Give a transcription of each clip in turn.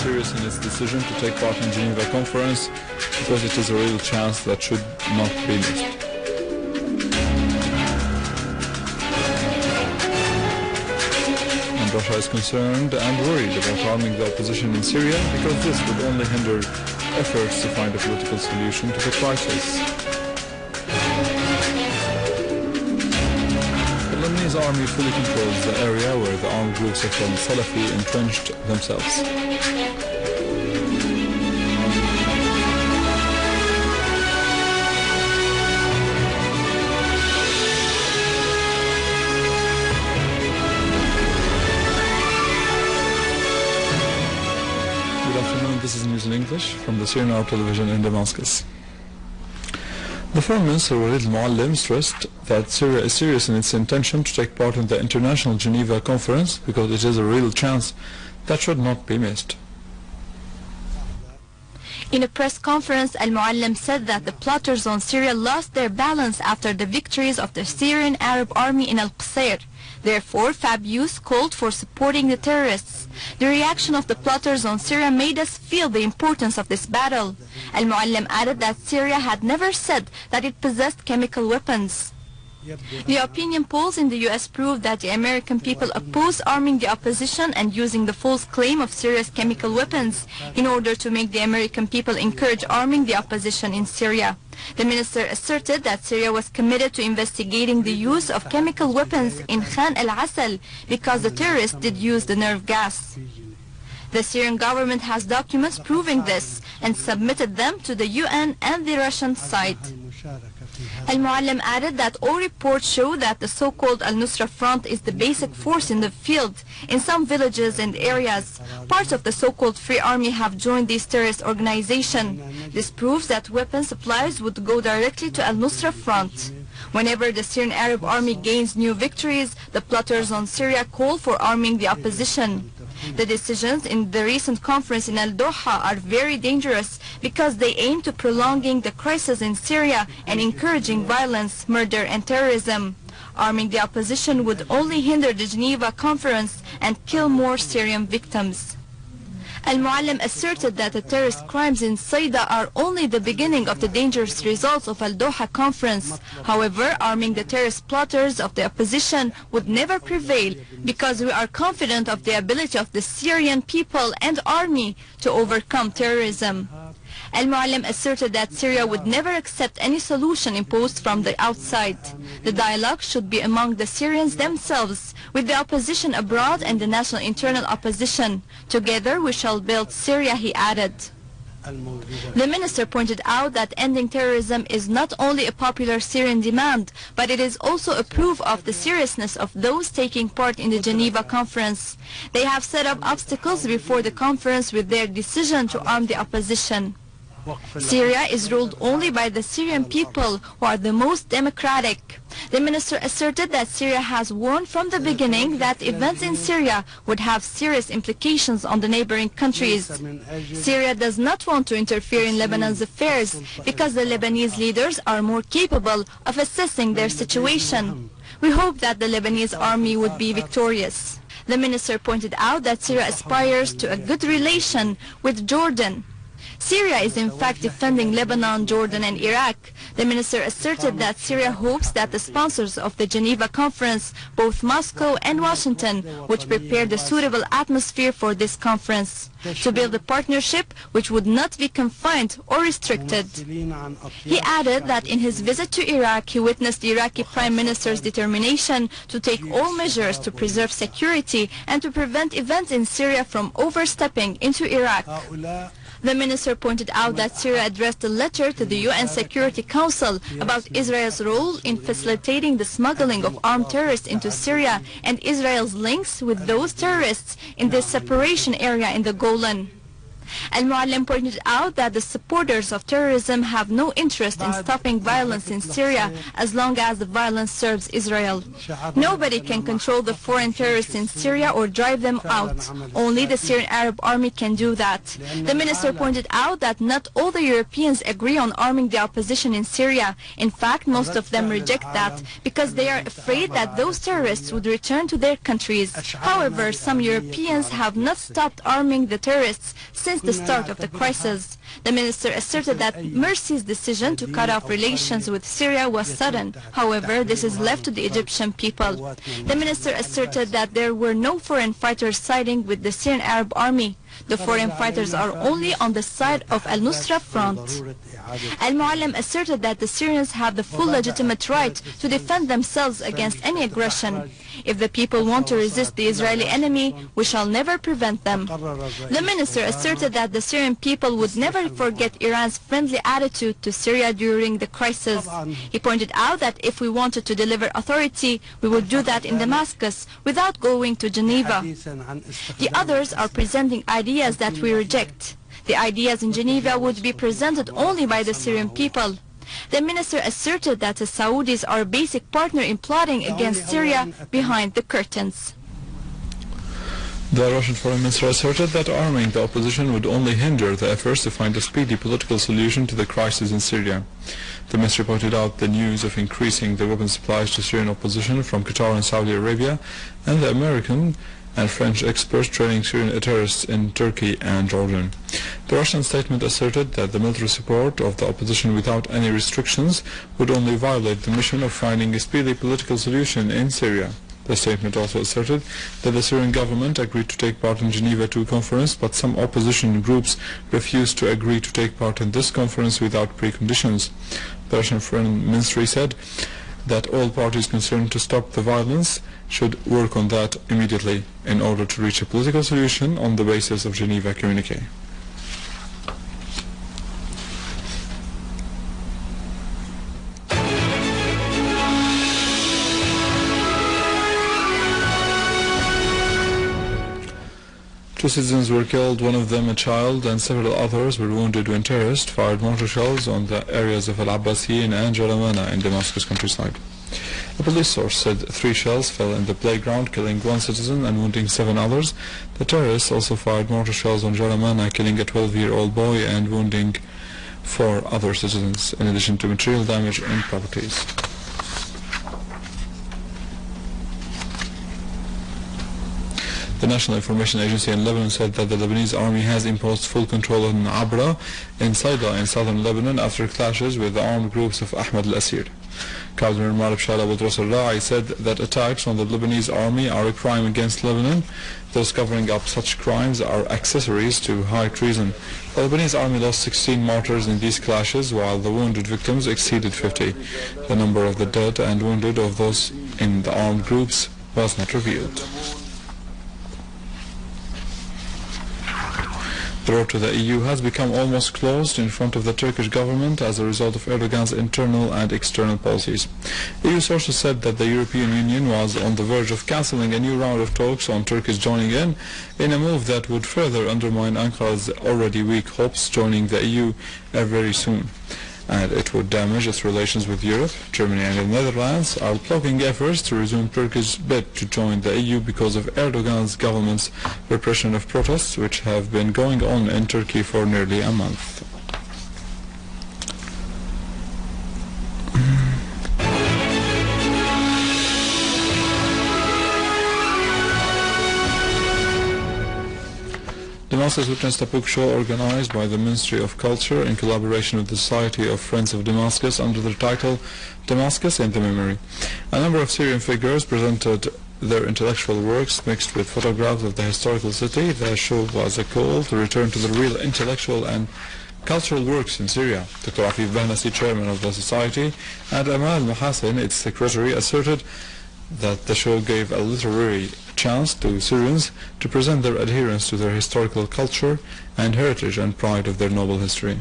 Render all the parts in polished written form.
serious in its decision to take part in Geneva conference because it is a real chance that should not be missed. And Russia is concerned and worried about arming the opposition in Syria because this would only hinder efforts to find a political solution to the crisis. The Lebanese army fully controls the area where the armed groups of al-Salafi entrenched themselves. Good afternoon, this is news in English from the Syrian television in Damascus. The Foreign Minister Al-Moallem stressed that Syria is serious in its intention to take part in the international Geneva conference because it is a real chance that should not be missed. In a press conference, Al-Moallem said that the plotters on Syria lost their balance after the victories of the Syrian Arab army in Al-Qusayr. Therefore, Fabius called for supporting the terrorists. The reaction of the plotters on Syria made us feel the importance of this battle. Al-Moallem added that Syria had never said that it possessed chemical weapons. The opinion polls in the US proved that the American people oppose arming the opposition and using the false claim of Syria's chemical weapons in order to make the American people encourage arming the opposition in Syria. The minister asserted that Syria was committed to investigating the use of chemical weapons in Khan al-Assad because the terrorists did use the nerve gas. The Syrian government has documents proving this and submitted them to the UN and the Russian side. Al-Moallem added that all reports show that the so-called al-Nusra front is the basic force in the field. In some villages and areas, parts of the so-called Free Army have joined this terrorist organization. This proves that weapon supplies would go directly to al-Nusra front. Whenever the Syrian Arab army gains new victories, the plotters on Syria call for arming the opposition. The decisions in the recent conference in Al-Doha are very dangerous because they aim to prolonging the crisis in Syria and encouraging violence, murder and terrorism. Arming the opposition would only hinder the Geneva conference and kill more Syrian victims. Al-Moallem asserted that the terrorist crimes in Sidon are only the beginning of the dangerous results of Al-Doha conference. However, arming the terrorist plotters of the opposition would never prevail because we are confident of the ability of the Syrian people and army to overcome terrorism. Al-Moallem asserted that Syria would never accept any solution imposed from the outside. The dialogue should be among the Syrians themselves, with the opposition abroad and the national internal opposition. Together we shall build Syria, he added. The minister pointed out that ending terrorism is not only a popular Syrian demand, but it is also a proof of the seriousness of those taking part in the Geneva conference. They have set up obstacles before the conference with their decision to arm the opposition. Syria is ruled only by the Syrian people, who are the most democratic. The minister asserted that Syria has warned from the beginning that events in Syria would have serious implications on the neighboring countries. Syria does not want to interfere in Lebanon's affairs because the Lebanese leaders are more capable of assessing their situation. We hope that the Lebanese army would be victorious. The minister pointed out that Syria aspires to a good relation with Jordan. Syria is in fact defending Lebanon, Jordan and Iraq. The minister asserted that Syria hopes that the sponsors of the Geneva conference, both Moscow and Washington, would prepare the suitable atmosphere for this conference, to build a partnership which would not be confined or restricted. He added that in his visit to Iraq, he witnessed the Iraqi Prime Minister's determination to take all measures to preserve security and to prevent events in Syria from overstepping into Iraq. The minister pointed out that Syria addressed a letter to the UN Security Council about Israel's role in facilitating the smuggling of armed terrorists into Syria and Israel's links with those terrorists in the separation area in the Golan. Al-Moallem pointed out that the supporters of terrorism have no interest in stopping violence in Syria as long as the violence serves Israel. Nobody can control the foreign terrorists in Syria or drive them out. Only the Syrian Arab army can do that. The minister pointed out that not all the Europeans agree on arming the opposition in Syria. In fact, most of them reject that because they are afraid that those terrorists would return to their countries. However, some Europeans have not stopped arming the terrorists since the start of the crisis. The minister asserted that Morsi's decision to cut off relations with Syria was sudden. However, this is left to the Egyptian people. The minister asserted that there were no foreign fighters siding with the Syrian Arab army. The foreign fighters are only on the side of al-Nusra front. Al-Moallem asserted that the Syrians have the full legitimate right to defend themselves against any aggression. If the people want to resist the Israeli enemy, we shall never prevent them. The minister asserted that the Syrian people would never forget Iran's friendly attitude to Syria during the crisis. He pointed out that if we wanted to deliver authority, we would do that in Damascus without going to Geneva. The others are presenting ideas that we reject. The ideas in Geneva would be presented only by the Syrian people. The minister asserted that the Saudis are a basic partner in plotting against Syria behind the curtains. The Russian foreign minister asserted that arming the opposition would only hinder the efforts to find a speedy political solution to the crisis in Syria. The minister pointed out the news of increasing the weapons supplies to Syrian opposition from Qatar and Saudi Arabia and the American and French experts training Syrian terrorists in Turkey and Jordan. The Russian statement asserted that the military support of the opposition without any restrictions would only violate the mission of finding a speedy political solution in Syria. The statement also asserted that the Syrian government agreed to take part in Geneva II conference, but some opposition groups refused to agree to take part in this conference without preconditions. The Russian Foreign Ministry said that all parties concerned to stop the violence should work on that immediately in order to reach a political solution on the basis of Geneva communique. Two citizens were killed, one of them a child, and several others were wounded when terrorists fired mortar shells on the areas of al-Abbasiyin and Jalamana in Damascus countryside. A police source said 3 shells fell in the playground, killing 1 citizen and wounding 7 others. The terrorists also fired mortar shells on Jalamana, killing a 12-year-old boy and wounding 4 other citizens, in addition to material damage and properties. The National Information Agency in Lebanon said that the Lebanese army has imposed full control on Abra in Sidon in southern Lebanon after clashes with the armed groups of Ahmad al-Asir. Cardinal Marib Shala Boutros al-Ra'i said that attacks on the Lebanese army are a crime against Lebanon. Those covering up such crimes are accessories to high treason. The Lebanese army lost 16 martyrs in these clashes, while the wounded victims exceeded 50. The number of the dead and wounded of those in the armed groups was not revealed. The road to the EU has become almost closed in front of the Turkish government as a result of Erdogan's internal and external policies. EU sources said that the European Union was on the verge of cancelling a new round of talks on Turkey's joining in a move that would further undermine Ankara's already weak hopes joining the EU very soon. And it would damage its relations with Europe. Germany and the Netherlands are blocking efforts to resume Turkey's bid to join the EU because of Erdogan's government's repression of protests, which have been going on in Turkey for nearly a month. Damascus witnessed a book show organized by the Ministry of Culture in collaboration with the Society of Friends of Damascus under the title Damascus in the Memory. A number of Syrian figures presented their intellectual works mixed with photographs of the historical city. The show was a call to return to the real intellectual and cultural works in Syria. Dr. Afif Bahnasi, chairman of the society, and Amal Mohassin, its secretary, asserted that the show gave a literary chance to Syrians to present their adherence to their historical culture and heritage and pride of their noble history.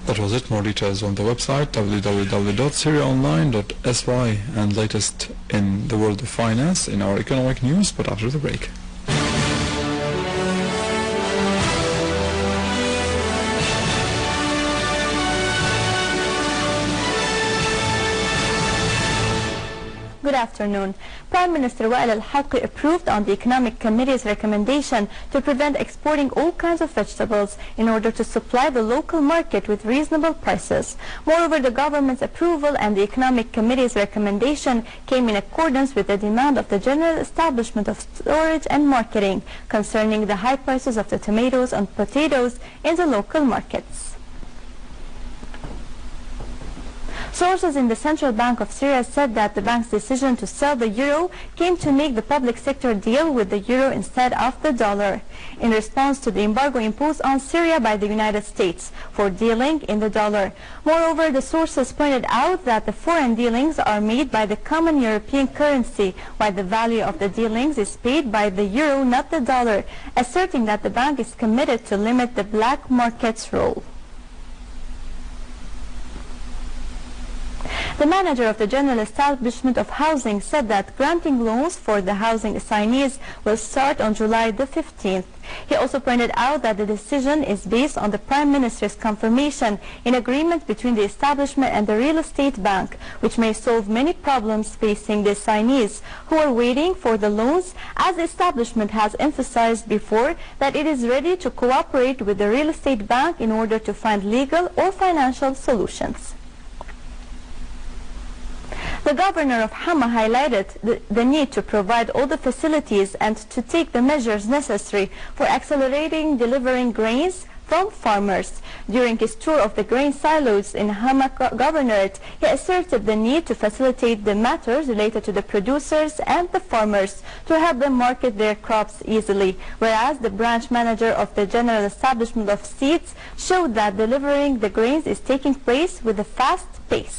That was it. More details on the website www.syriaonline.sy and latest in the world of finance in our economic news, but after the break. Good afternoon. Prime Minister Wael al-Haqi approved on the Economic Committee's recommendation to prevent exporting all kinds of vegetables in order to supply the local market with reasonable prices. Moreover, the government's approval and the Economic Committee's recommendation came in accordance with the demand of the General Establishment of Storage and Marketing concerning the high prices of the tomatoes and potatoes in the local markets. Sources in the Central Bank of Syria said that the bank's decision to sell the euro came to make the public sector deal with the euro instead of the dollar, in response to the embargo imposed on Syria by the United States for dealing in the dollar. Moreover, the sources pointed out that the foreign dealings are made by the common European currency, while the value of the dealings is paid by the euro, not the dollar, asserting that the bank is committed to limit the black market's role. The manager of the General Establishment of Housing said that granting loans for the housing assignees will start on July the 15th. He also pointed out that the decision is based on the Prime Minister's confirmation in agreement between the establishment and the real estate bank, which may solve many problems facing the assignees who are waiting for the loans, as the establishment has emphasized before that it is ready to cooperate with the real estate bank in order to find legal or financial solutions. The governor of Hama highlighted the need to provide all the facilities and to take the measures necessary for accelerating delivering grains from farmers. During his tour of the grain silos in Hama Governorate, he asserted the need to facilitate the matters related to the producers and the farmers to help them market their crops easily, whereas the branch manager of the General Establishment of Seeds showed that delivering the grains is taking place with a fast pace.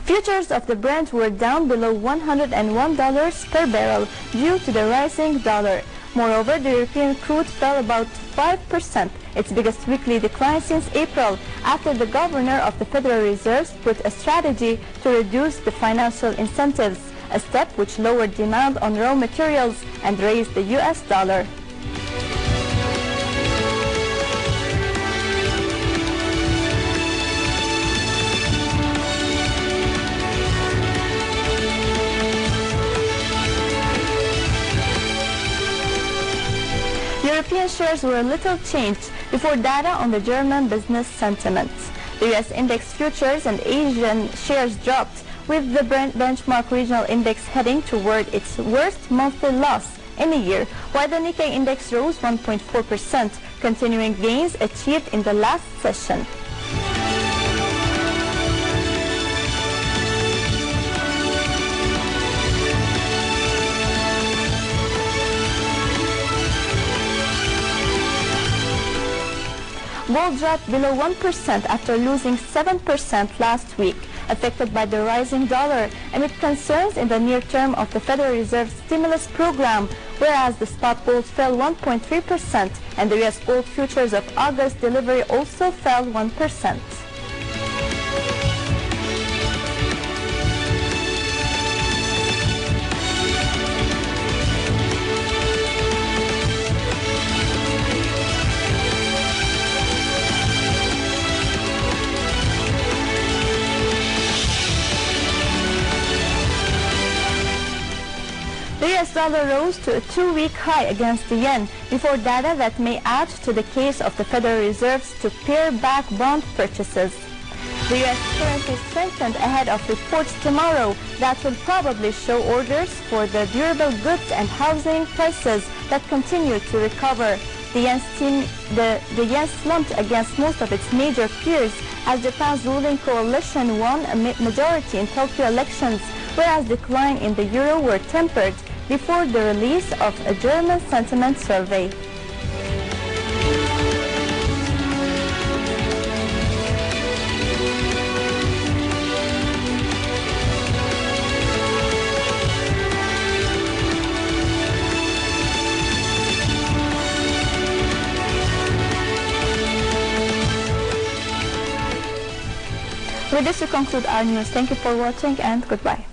Futures of the Brent were down below $101 per barrel due to the rising dollar. Moreover, the European crude fell about 5%, its biggest weekly decline since April, after the governor of the Federal Reserve put a strategy to reduce the financial incentives, a step which lowered demand on raw materials and raised the US dollar. European shares were little changed before data on the German business sentiment. The US index futures and Asian shares dropped, with the Brent benchmark regional index heading toward its worst monthly loss in a year, while the Nikkei index rose 1.4%, continuing gains achieved in the last session. Gold dropped below 1% after losing 7% last week, affected by the rising dollar amid concerns in the near term of the Federal Reserve's stimulus program, whereas the spot gold fell 1.3% and the US gold futures of August delivery also fell 1%. The US dollar rose to a two-week high against the yen before data that may add to the case of the Federal Reserve to pare back bond purchases. The US currency strengthened ahead of reports tomorrow that will probably show orders for the durable goods and housing prices that continue to recover. The yen slumped against most of its major peers as Japan's ruling coalition won a majority in Tokyo elections, whereas decline in the euro were tempered before the release of a German sentiment survey. With this, we conclude our news. Thank you for watching and goodbye.